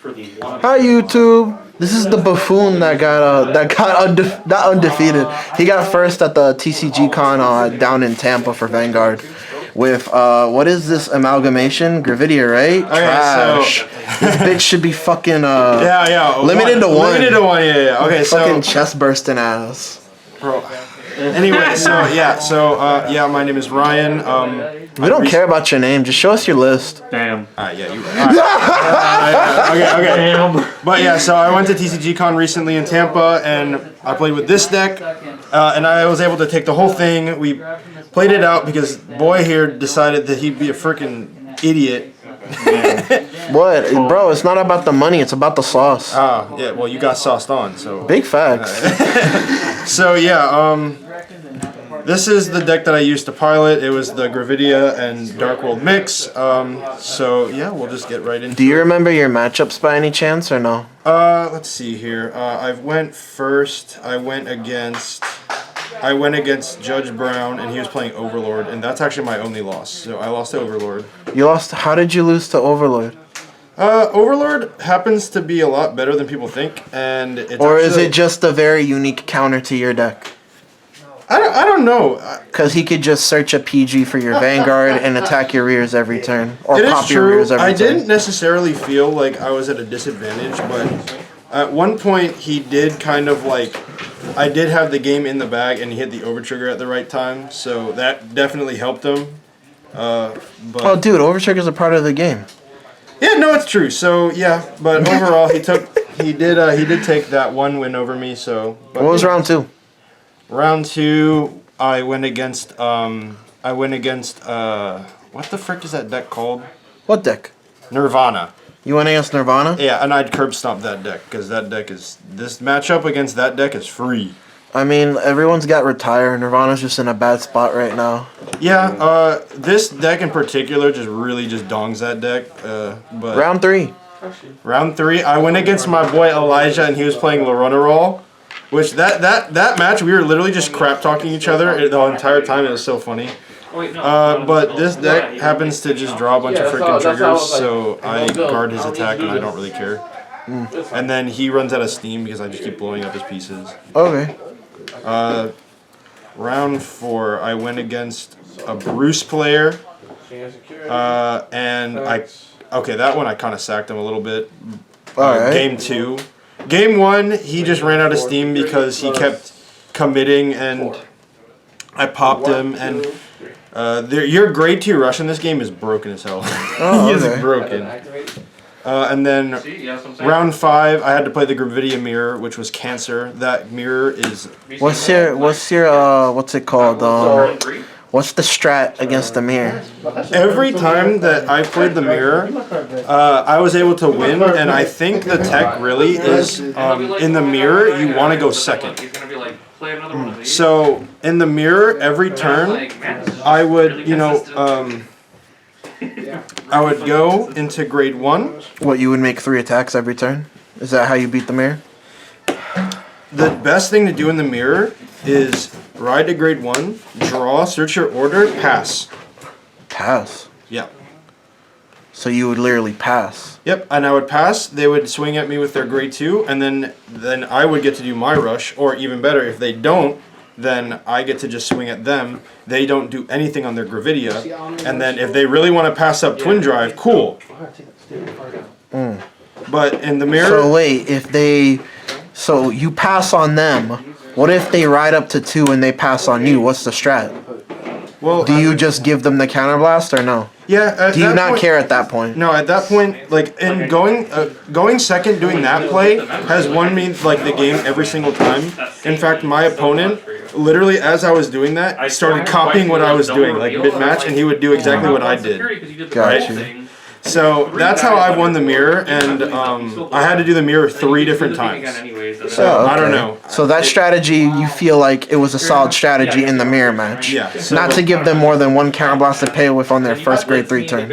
Hi YouTube. This is the buffoon that got not undefeated. He got first at the TCG con down in Tampa for Vanguard. With what is this amalgamation? GRAVIDIA, right? Okay, Trash. so This bitch should be fucking yeah. limited to one. Limited to one, yeah. Okay, so Fucking chest bursting ass. bro. Anyway, so my name is Ryan. We don't care about your name. Just show us your list. Damn. Yeah, you're right. Okay. Damn. But yeah, so I went to TCG Con recently in Tampa, and I played with this deck, and I was able to take the whole thing. We played it out because boy here decided that he'd be a freaking idiot. What? Bro, it's not about the money. It's about the sauce. Yeah, well, you got sauced on, so. Big facts. So yeah, this is the deck that I used to pilot. It was the GRAVIDIA and Dark World mix. So yeah, we'll just get right into it. Do you remember your matchups by any chance or no? Let's see here. I went first. I went against Judge Brown, and he was playing Overlord, and that's actually my only loss. So I lost to Overlord. You lost. How did you lose to Overlord? Overlord happens to be a lot better than people think, and it's Or is it just a very unique counter to your deck? I don't know. Because he could just search a PG for your Vanguard and attack your rears every turn. Or It pop is your true. rears every I turn. didn't necessarily feel like I was at a disadvantage, but at one point he did kind of like, I did have the game in the bag, and he hit the over trigger at the right time, so that definitely helped him. But Oh, dude, overtrigger's a part of the game. yeah, no, it's true. So yeah, but overall he did take that one win over me. So but What was round two? Round two, I went against what the frick is that deck called? What deck? Nirvana. You went against Nirvana? Yeah, and I'd curb stomp that deck because that deck is, this matchup against that deck is free. I mean, everyone's got retire. Nirvana's just in a bad spot right now. Yeah, this deck in particular just really just dongs that deck. But Round three. round three, I went against my boy Elijah, and he was playing Laronarol, which that match we were literally just crap talking each other the entire time. It was so funny. But this deck happens to just draw a bunch of freaking triggers, so I guard his attack and I don't really care. And then he runs out of steam because I just keep blowing up his pieces. Okay. Round four, I went against a Bruce player, and that one I kind of sacked him a little bit. Alright. Game two. Game one, he just ran out of steam because he kept committing, and I popped him, and your grade 2 rush in this game is broken as hell. Oh, He okay. is broken. And then round 5, I had to play the GRAVIDIA mirror, which was Cancer. That mirror is... What's it called? What's the strat against the mirror? Every time that I played the mirror, I was able to win, and I think the tech really is, in the mirror, you want to go second. So, in the mirror, every turn, I would, I would go into grade 1. What, you would make 3 attacks every turn? Is that how you beat the mirror? The best thing to do in the mirror is ride to grade 1, draw, search your order, pass. Pass. Yeah. So you would literally pass. Yep, and I would pass, they would swing at me with their grade 2, and then I would get to do my rush, or even better, if they don't, then I get to just swing at them. They don't do anything on their GRAVIDIA, and then if they really want to pass up Twin Drive, cool. But in the mirror... So wait, so you pass on them, what if they ride up to 2 and they pass on you? What's the strat? Well, Do you just give them the counterblast or no? Yeah. Do you not care at that point? No, at that point, like, in going second, doing that play has won me, like, the game every single time. In fact, my opponent, literally, as I was doing that, started copying what I was doing, like, mid-match, and he would do exactly what I did. Got you. So, that's how I won the mirror, and I had to do the mirror 3 different times. So, Oh, okay. I don't know. So that strategy, you feel like it was a solid strategy in the mirror match. Yeah. So, Not to give them more than 1 counterblast to pay with on their first grade 3 turn.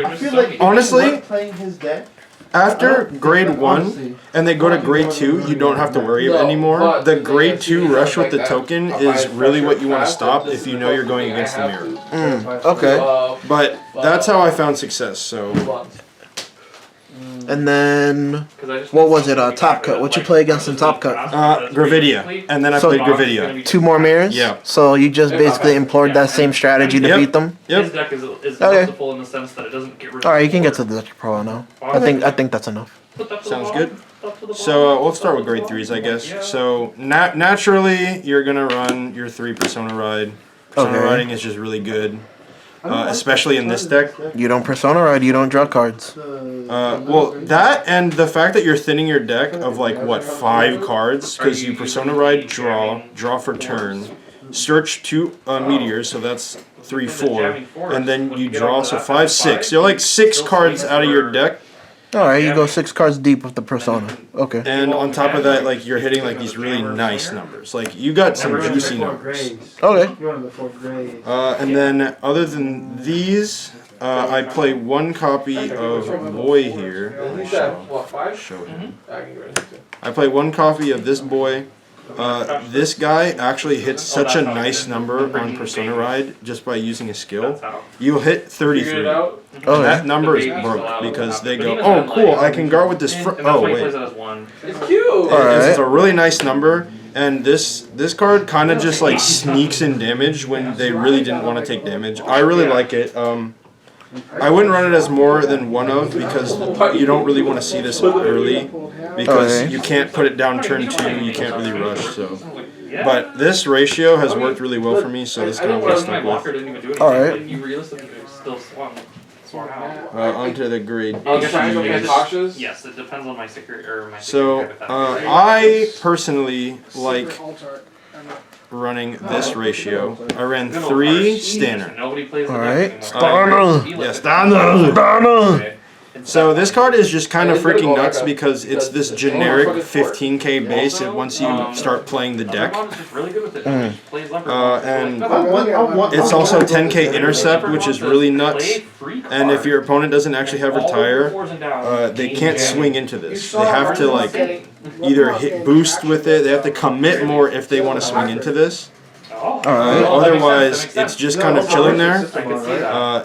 honestly, after grade 1 and they go to grade 2, you don't have to worry anymore. The grade 2 rush with the token is really what you want to stop if you know you're going against the mirror. Okay. But that's how I found success. So And then, what was it? Top Cut. What you play against in Top Cut? Gravidia. And then I played Gravidia. 2 more mirrors? Yeah. So you just basically employed that same strategy to beat them? Yep. His deck is multiple in the sense that it doesn't get rid of. Alright, you can get to the Dutch Pro now. I think that's enough. Sounds good. So let's start with grade 3s, I guess. So naturally, you're gonna run your 3 Persona Ride. Persona Riding is just really good, especially in this deck. You don't Persona Ride, you don't draw cards. Well, that and the fact that you're thinning your deck of like what 5 cards because you Persona Ride, draw for turn, search 2 meteors, so that's 3, 4, and then you draw, so 5, 6. You're like 6 cards out of your deck. Alright, you go 6 cards deep with the Persona. Okay. And on top of that, like you're hitting like these really nice numbers. Like you got some juicy numbers. Okay. And then other than these, I play 1 copy of Boy here. Let me show him. I play 1 copy of this boy. This guy actually hits such a nice number on Persona Ride just by using a skill. You'll hit 33. And that number is broke because they go, oh cool, I can guard with this oh wait. It's cute! It's a really nice number, and this card kind of just like sneaks in damage when they really didn't want to take damage. I really like it. I wouldn't run it as more than 1 of because you don't really want to see this early because you can't put it down turn 2, you can't really rush, so. But this ratio has worked really well for me, so this is kind of what I stuck with. Alright. Onto the grade. Yes, it depends on my secret or my. So I personally like running this ratio. I ran 3 Stanner. Alright. Stanner! Yeah, Stanner! So this card is just kind of freaking nuts because it's this generic 15k base once you start playing the deck. And it's also 10k intercept, which is really nuts. And if your opponent doesn't actually have retire, they can't swing into this. They have to like either hit boost with it, they have to commit more if they want to swing into this. Otherwise, it's just kind of chilling there.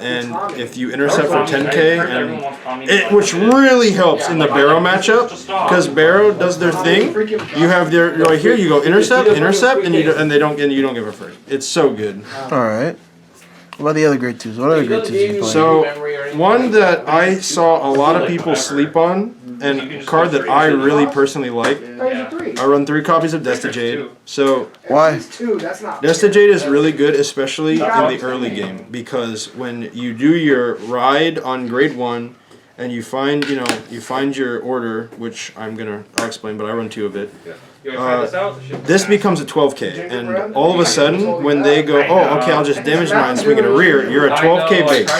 And if you intercept for 10k, and which really helps in the Barrow matchup, because Barrow does their thing. You have their right here. You go intercept, and you don't give a frick. It's so good. All right. What about the other grade 2s? What other grade 2s do you play? So one that I saw a lot of people sleep on, and a card that I really personally like. I run 3 copies of Destajade. So why? Destajade is really good, especially in the early game, because when you do your ride on grade 1, and you find your order, which I'll explain, but I run 2 of it. This becomes a 12k, and all of a sudden, when they go, oh, okay, I'll just damage mine and swing it a rear, you're a 12k base,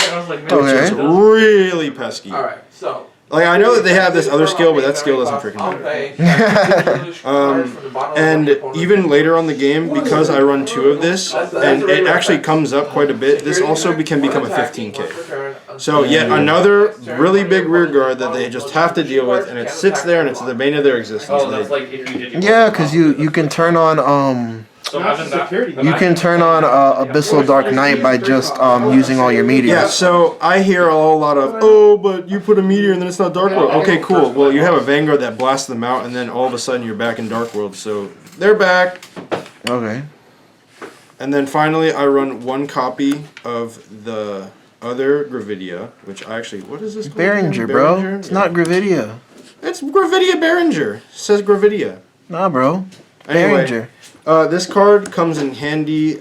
which is really pesky. Like, I know that they have this other skill, but that skill doesn't freaking matter. And even later on the game, because I run 2 of this, and it actually comes up quite a bit, this also can become a 15k. So yet another really big rear guard that they just have to deal with, and it sits there and it's the bane of their existence. Yeah, because you can turn on Abyssal Dark Knight by just using all your meteors. Yeah, so I hear a lot of, oh, but you put a meteor and then it's not Dark World. Okay, cool. Well, you have a Vanguard that blasts them out, and then all of a sudden you're back in Dark World. So they're back. Okay. And then finally, I run 1 copy of the other Gravidia, which I actually, what is this called? Behringer, bro. It's not Gravidia. It's Gravidia Behringer. It says Gravidia. Nah, bro. Anyway, this card comes in handy,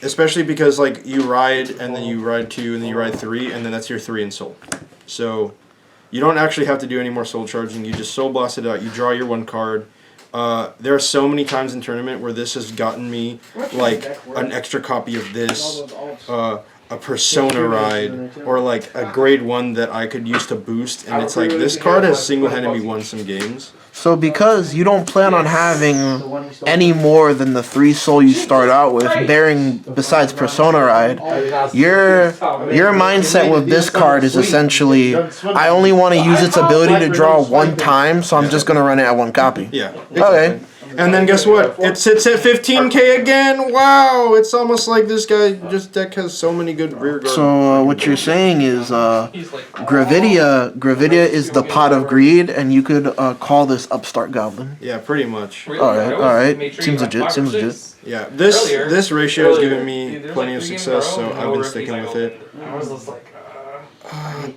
especially because like you ride and then you ride 2 and then you ride 3 and then that's your 3 in soul. So you don't actually have to do any more soul charging. You just soul blast it out. You draw your 1 card. There are so many times in tournament where this has gotten me like an extra copy of this, a Persona Ride, or like a grade 1 that I could use to boost, and it's like this card has single-handedly won some games. So because you don't plan on having any more than the 3 soul you start out with, bearing besides Persona Ride, your mindset with this card is essentially, I only want to use its ability to draw 1 time, so I'm just going to run it at 1 copy. Yeah. Okay. And then guess what? It sits at 15k again. Wow, it's almost like this deck has so many good rear guards. So what you're saying is Gravidia is the pot of greed, and you could call this Upstart Goblin. Yeah, pretty much. All right. Seems legit. Seems legit. Yeah, this ratio has given me plenty of success, so I've been sticking with it. I was just like,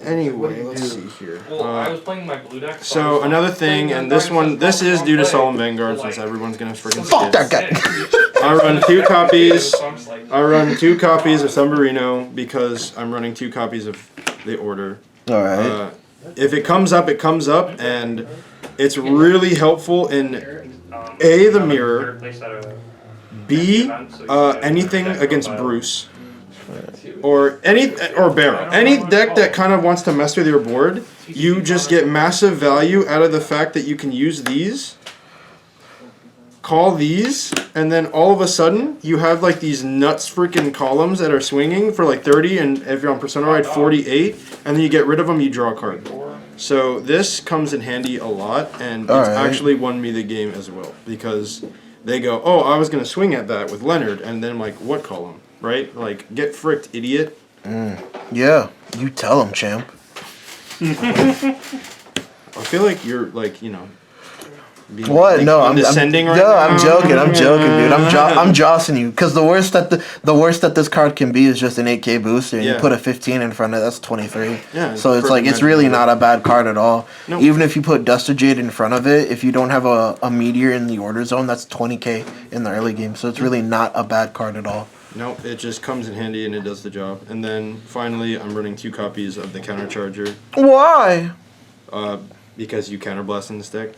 anyway, let's see here. I was playing my blue deck. So another thing, and this is due to Solemn Vanguard, since everyone's gonna freaking Fuck that guy. I run 2 copies. I run 2 copies of Thumberino because I'm running 2 copies of the Order. All right. If it comes up, it comes up, and it's really helpful in A, the mirror, B, anything against Bruce, or Barrow. Any deck that kind of wants to mess with your board, you just get massive value out of the fact that you can use these, call these, and then all of a sudden you have like these nuts freaking columns that are swinging for like 30, and if you're on Persona Ride 48, and then you get rid of them, you draw a card. So this comes in handy a lot, and it's actually won me the game as well, because they go, oh, I was going to swing at that with Leonard, and then I'm like, what column, right? Like, get fricked, idiot. Yeah, you tell him, champ. I feel like you're like, you know, being what? No, I'm descending right no, now. I'm joking, dude. I'm jossing you, because the worst that this card can be is just an 8k booster, and you put a 15 in front of it, that's 23. Yeah, so it's like it's really not a bad card at all. Nope. Even if you put Duster Jade in front of it, if you don't have a meteor in the order zone, that's 20k in the early game. So it's really not a bad card at all. Nope, it just comes in handy and it does the job. And then finally, I'm running 2 copies of the Countercharger. Why? Because you counterblast in this deck.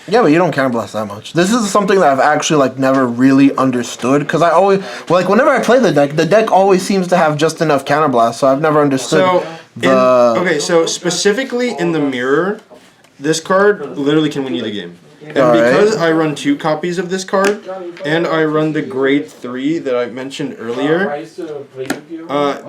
Yeah, but you don't counterblast that much. This is something that I've actually like never really understood, because I always whenever I play the deck always seems to have just enough counterblast, so I've never understood. So specifically in the mirror, this card literally can win you the game. And because I run 2 copies of this card, and I run the grade 3 that I mentioned earlier,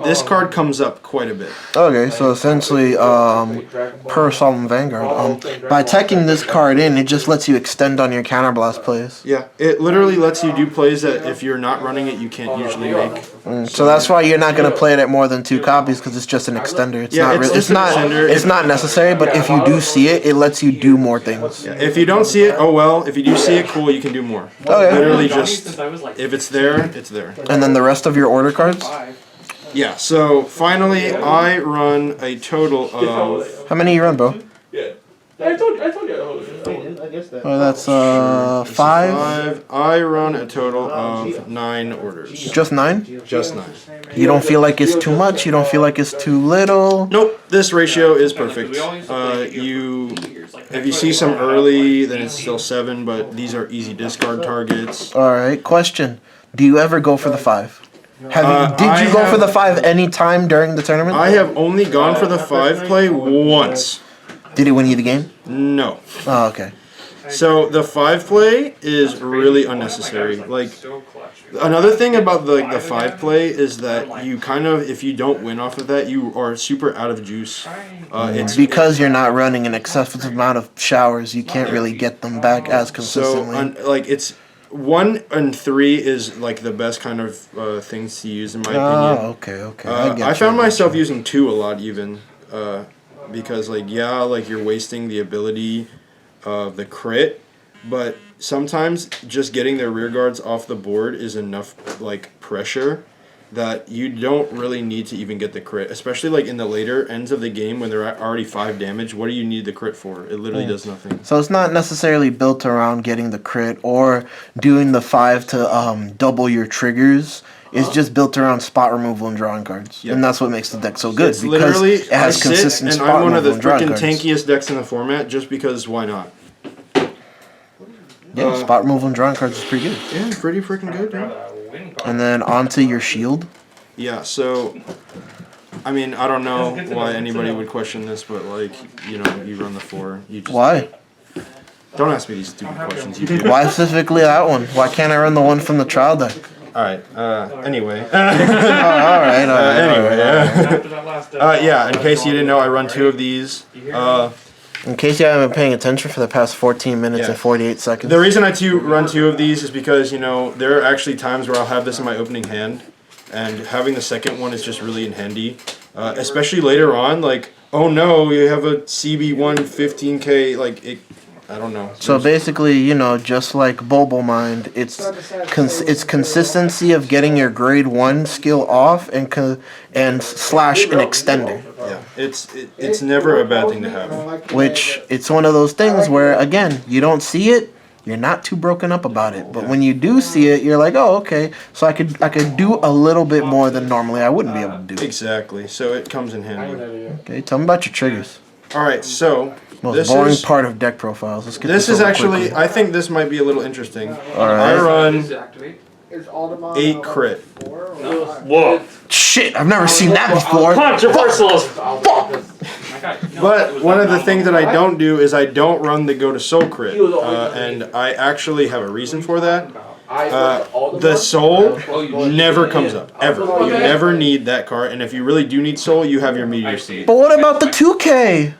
this card comes up quite a bit. Okay, so essentially, per Solemn Vanguard, by teching this card in, it just lets you extend on your counterblast plays. Yeah, it literally lets you do plays that if you're not running it, you can't usually make. So that's why you're not gonna play it at more than 2 copies, because it's just an extender. It's not necessary, but if you do see it, it lets you do more things. Yeah, if you don't see it, oh well. If you do see it, cool, you can do more. Okay. Literally just, if it's there, it's there. And then the rest of your order cards? Yeah, so finally I run a total of... How many you run, bro? I told you. Oh, that's 5? I run a total of 9 orders. Just 9? Just 9. You don't feel like it's too much? You don't feel like it's too little? Nope, this ratio is perfect. If you see some early, then it's still 7, but these are easy discard targets. Alright, question. Do you ever go for the 5? Did you go for the 5 any time during the tournament? I have only gone for the 5 play once. Did it win you the game? No. Oh, okay. So the 5 play is really unnecessary. Like, another thing about the 5 play is that you kind of, if you don't win off of that, you are super out of juice. It's because you're not running an excessive amount of showers, you can't really get them back as consistently. So, it's 1 and 3 is like the best kind of things to use in my opinion. Oh, okay. I found myself using 2 a lot even. Because you're wasting the ability of the crit, but sometimes just getting their rear guards off the board is enough like pressure that you don't really need to even get the crit, especially like in the later ends of the game when they're already 5 damage. What do you need the crit for? It literally does nothing. So it's not necessarily built around getting the crit or doing the 5 to double your triggers. It's just built around spot removal and drawing cards, and that's what makes the deck so good, It's because literally, it has consistent spot and I'm one of the removal and drawing freaking cards. tankiest decks in the format, just because why not? Yeah, spot removal and drawing cards is pretty good. Yeah, pretty freaking good, dude. And then onto your shield. Yeah, so I mean, I don't know why anybody would question this, but like, you run the 4. You just Why? Don't ask me these stupid questions. You do. Why specifically that one? Why can't I run the one from the trial deck? All right. Anyway. Anyway, yeah. In case you didn't know, I run 2 of these. In case you haven't been paying attention for the past 14 minutes and 48 seconds. The reason I run 2 of these is because, you know, there are actually times where I'll have this in my opening hand, and having the second one is just really handy. Especially later on, like, oh no, you have a CB1 15K, like, I don't know. So basically, you know, just like Bobo Mind, it's consistency of getting your grade 1 skill off and slash an extender. Yeah, it's never a bad thing to have. Which, it's one of those things where, again, you don't see it, you're not too broken up about it. But when you do see it, you're like, oh, okay, so I could do a little bit more than normally I wouldn't be able to do. Exactly, so it comes in handy. Okay, tell me about your triggers. Alright, so... Most boring part of deck profiles. Let's get this is over actually, quickly. I think this might be a little interesting. Alright. I run 8 crit. Whoa. Shit, I've never seen that before. Controversial as fuck. But one of the things that I don't do is I don't run the go to soul crit. And I actually have a reason for that. The soul never comes up, ever. You never need that card, and if you really do need soul, you have your meteor seed. But what about the 2K?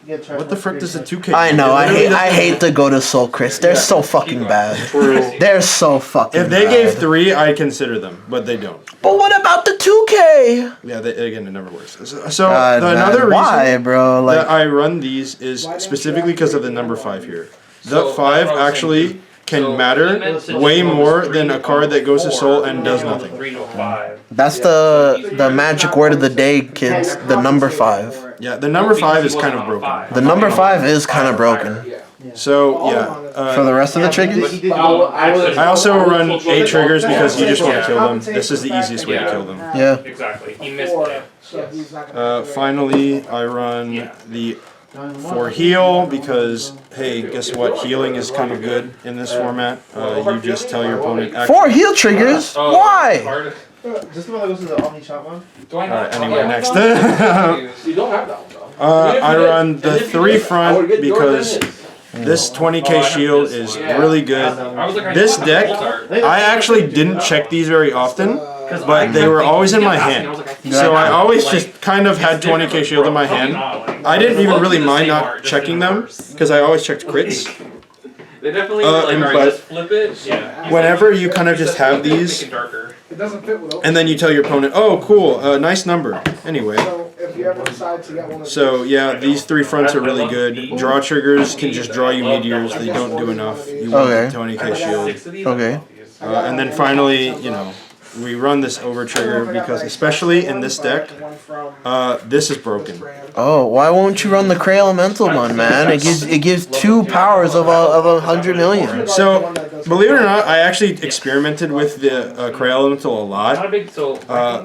What the frick does the 2K? I know, I hate to go to soul crits. They're so fucking bad. They're so fucking bad. If they gave 3, I'd consider them, but they don't. But what about the 2K? Yeah, again, it never works. So another reason bro? that I run these is specifically because of the number 5 here. The 5 actually can matter way more than a card that goes to soul and does nothing. That's the magic word of the day, kids. The number 5. Yeah, the number 5 is kind of broken. The number 5 is kind of broken. So yeah. For the rest of the triggers, I also run 8 triggers because you just want to kill them. This is the easiest way to kill them. Yeah. Exactly. He missed it. Finally, I run the 4 heal because, hey, guess what? Healing is kind of good in this format. You just tell your opponent. 4 heal triggers? Why? Just the one that goes to the Omni Shop one? Alright, anyway, next. You don't have that one, though. I run the 3 front because this 20k shield is really good. This deck, I actually didn't check these very often, but they were always in my hand. So I always just kind of had 20k shield in my hand. I didn't even really mind not checking them, because I always checked crits. They definitely just flip it. Yeah. Whenever you kind of just have these, and then you tell your opponent, oh cool, nice number. Anyway. So yeah, these 3 fronts are really good. Draw triggers can just draw you meteors. They don't do enough. You want the 20k shield. Okay. And then finally, you know, we run this over trigger because, especially in this deck, this is broken. Oh, why won't you run the Cray Elemental one, man? It gives 2 powers of 100 million. So, believe it or not, I actually experimented with the Cray Elemental a lot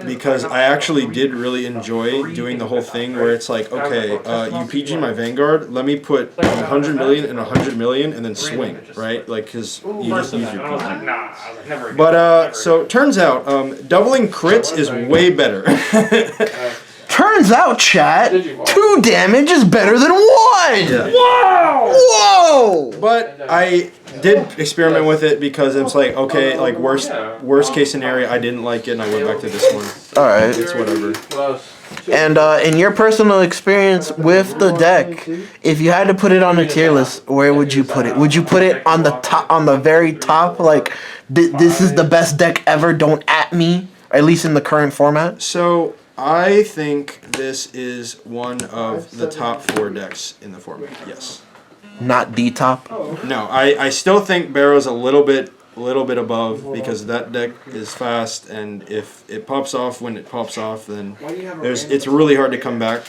because I actually did really enjoy doing the whole thing where it's like, okay, you PG my Vanguard, let me put 100 million and 100 million and then swing, right? Like, because you just use your PG. But so turns out doubling crits is way better. Turns out, chat, 2 damage is better than 1! Yeah. Wow! Whoa! But I did experiment with it because it's like, okay, like worst case scenario, I didn't like it and I went back to this one. Alright. It's whatever. And in your personal experience with the deck, if you had to put it on a tier list, where would you put it? Would you put it on the top, on the very top, like, this is the best deck ever, don't at me? At least in the current format? So, I think this is one of the top 4 decks in the format, yes. Not D-top? No, I still think Barrow's a little bit above because that deck is fast, and if it pops off when it pops off, then it's really hard to come back.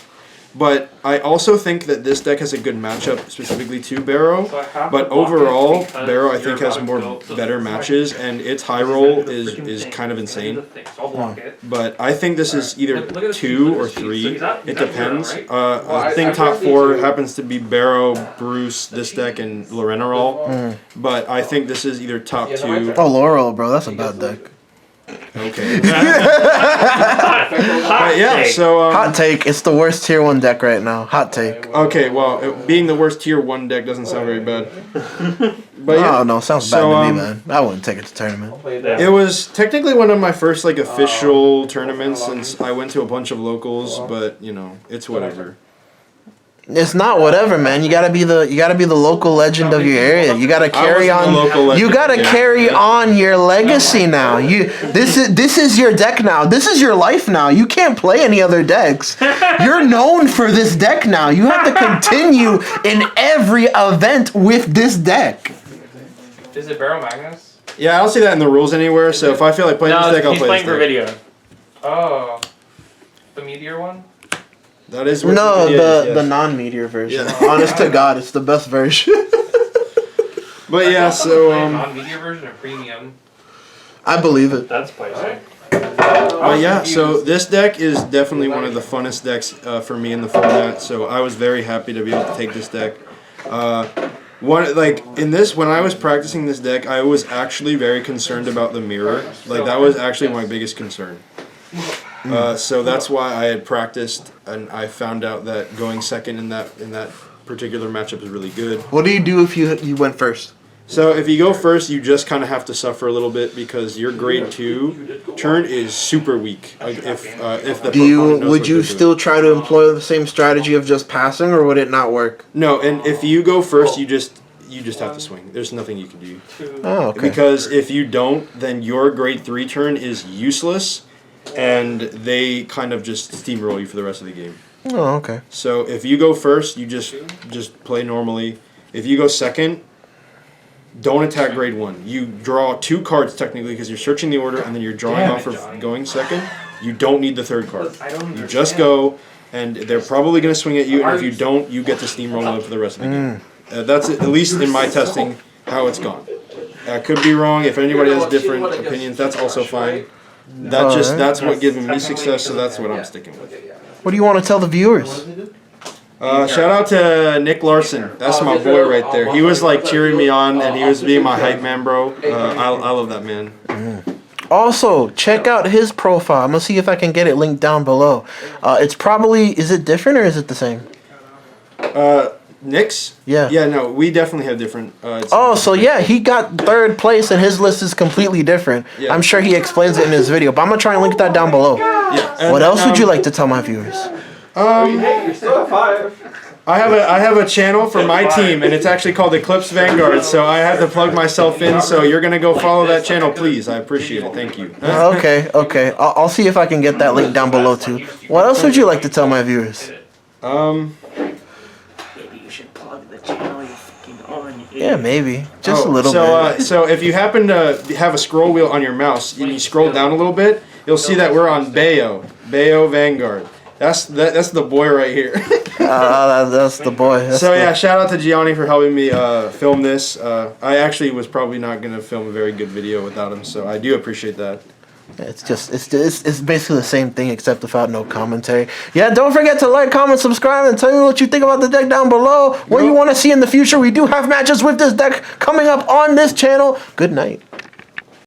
But I also think that this deck has a good matchup specifically to Barrow. But overall, Barrow I think has more better matches, and its high roll is kind of insane. But I think this is either 2 or 3. It depends. I think top 4 happens to be Barrow, Bruce, this deck, and Lorenerol. But I think this is either top 2. Oh, Laurel, bro, that's a bad deck. Okay. But yeah, so hot take, it's the worst tier 1 deck right now. Hot take. Okay, well, being the worst tier 1 deck doesn't sound very bad. But yeah, no, sounds bad to me, man. I wouldn't take it to tournament. It was technically one of my first like official tournaments since I went to a bunch of locals, but you know, it's whatever. It's not whatever, man. You gotta be the local legend of your area. You gotta carry on. You gotta carry on your legacy now. This is your deck now. This is your life now. You can't play any other decks. You're known for this deck now. You have to continue in every event with this deck. Is it Barrow Magnus? Yeah, I don't see that in the rules anywhere. So if I feel like playing this deck, I'll play this deck. He's playing GRAVIDIA. Oh, the Meteor one. That is The non-meteor version. Yeah. Honest to God, it's the best version. But yeah, so non-meteor version or premium. I believe it. That's pricey. yeah, so this deck is definitely one of the funnest decks for me in the format. So I was very happy to be able to take this deck. When I was practicing this deck, I was actually very concerned about the mirror. Like that was actually my biggest concern. So that's why I had practiced, and I found out that going second in that particular matchup is really good. What do you do if you went first? So if you go first, you just kind of have to suffer a little bit because your grade 2 turn is super weak. Like if the would you still try to employ the same strategy of just passing, or would it not work? No, and if you go first, you just have to swing. There's nothing you can do. Oh, okay. Because if you don't, then your grade 3 turn is useless, and they kind of just steamroll you for the rest of the game. Oh, okay. So if you go first, you just play normally. If you go second, don't attack grade 1. You draw 2 cards technically because you're searching the order and then you're drawing off of going second. You don't need the third card. You just go, and they're probably going to swing at you, and if you don't, you get to steamroll them for the rest of the game. That's at least in my testing how it's gone. I could be wrong. If anybody has different opinions, that's also fine. That's what gives me success, so that's what I'm sticking with. What do you want to tell the viewers? Shout out to Nick Larson. That's my boy right there. He was like cheering me on, and he was being my hype man, bro. I love that man. Also, check out his profile. I'm gonna see if I can get it linked down below. It's probably, is it different or is it the same? Nick's? Yeah. Yeah, no, we definitely have different. So yeah, he got 3rd place and his list is completely different. Yeah. I'm sure he explains it in his video, but I'm gonna try and link that down below. Yeah. What else would you like to tell my viewers? You're still at 5. I have a channel for my team, and it's actually called Eclipse Vanguard, so I had to plug myself in, so you're going to go follow that channel, please. I appreciate it. Thank you. Okay. I'll see if I can get that link down below, too. What else would you like to tell my viewers? Yeah, maybe. Just a little bit. So if you happen to have a scroll wheel on your mouse, and you scroll down a little bit, you'll see that we're on Bayo Vanguard. That's the boy right here. That's the boy. Shout out to Gianni for helping me film this. I actually was probably not going to film a very good video without him, so I do appreciate that. It's basically the same thing except without no commentary. Yeah, don't forget to like, comment, subscribe, and tell me what you think about the deck down below. What you want to see in the future. We do have matches with this deck coming up on this channel. Good night.